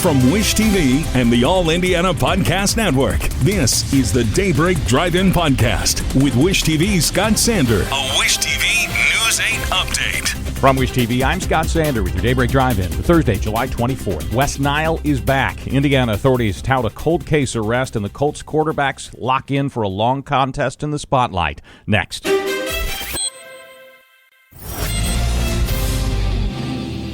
From Wish TV and the All Indiana Podcast Network, this is the Daybreak Drive-In Podcast with Wish TV's Scott Sander. A Wish TV News 8 update. From Wish TV, I'm Scott Sander with your Daybreak Drive-In for Thursday, July 24th. West Nile is back. Indiana authorities tout a cold case arrest, and the Colts quarterbacks lock in for a long contest in the spotlight. Next.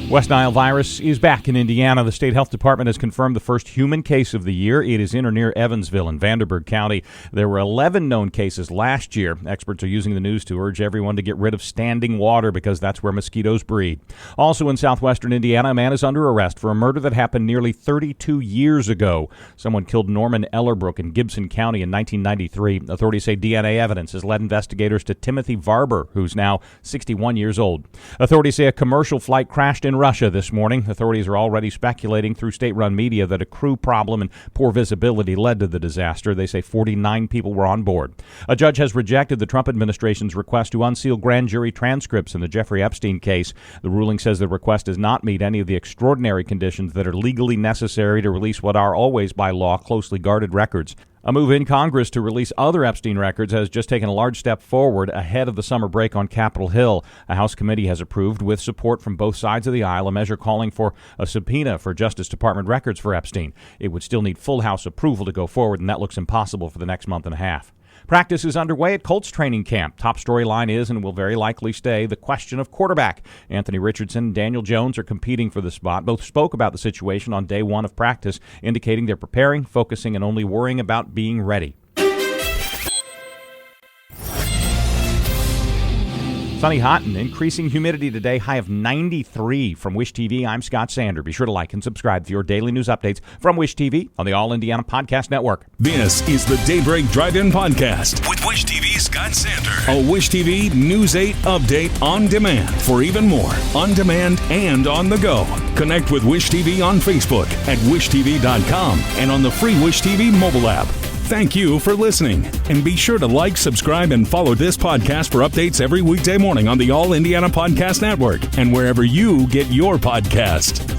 West Nile virus is back in Indiana. The state health department has confirmed the first human case of the year. It is in or near Evansville in Vanderburgh County. There were 11 known cases last year. Experts are using the news to urge everyone to get rid of standing water because that's where mosquitoes breed. Also in southwestern Indiana, a man is under arrest for a murder that happened nearly 32 years ago. Someone killed Norman Ellerbrook in Gibson County in 1993. Authorities say DNA evidence has led investigators to Timothy Varber, who's now 61 years old. Authorities say a commercial flight crashed in Russia this morning. Authorities are already speculating through state-run media that a crew problem and poor visibility led to the disaster. They say 49 people were on board. A judge has rejected the Trump administration's request to unseal grand jury transcripts in the Jeffrey Epstein case. The ruling says the request does not meet any of the extraordinary conditions that are legally necessary to release what are always by law closely guarded records. A move in Congress to release other Epstein records has just taken a large step forward ahead of the summer break on Capitol Hill. A House committee has approved, with support from both sides of the aisle, a measure calling for a subpoena for Justice Department records for Epstein. It would still need full House approval to go forward, and that looks impossible for the next month and a half. Practice is underway at Colts training camp. Top storyline is, and will very likely stay, the question of quarterback. Anthony Richardson and Daniel Jones are competing for the spot. Both spoke about the situation on day one of practice, indicating they're preparing, focusing, and only worrying about being ready. Sunny, hot, and increasing humidity today. High of 93. From Wish TV, I'm Scott Sander. Be sure to like and subscribe for your daily news updates from Wish TV on the All Indiana Podcast Network. This is the Daybreak Drive-In Podcast with Wish TV's Scott Sander. A Wish TV News 8 update on demand for even more on demand and on the go. Connect with Wish TV on Facebook at wishtv.com and on the free Wish TV mobile app. Thank you for listening, and be sure to like, subscribe, and follow this podcast for updates every weekday morning on the All Indiana Podcast Network and wherever you get your podcast.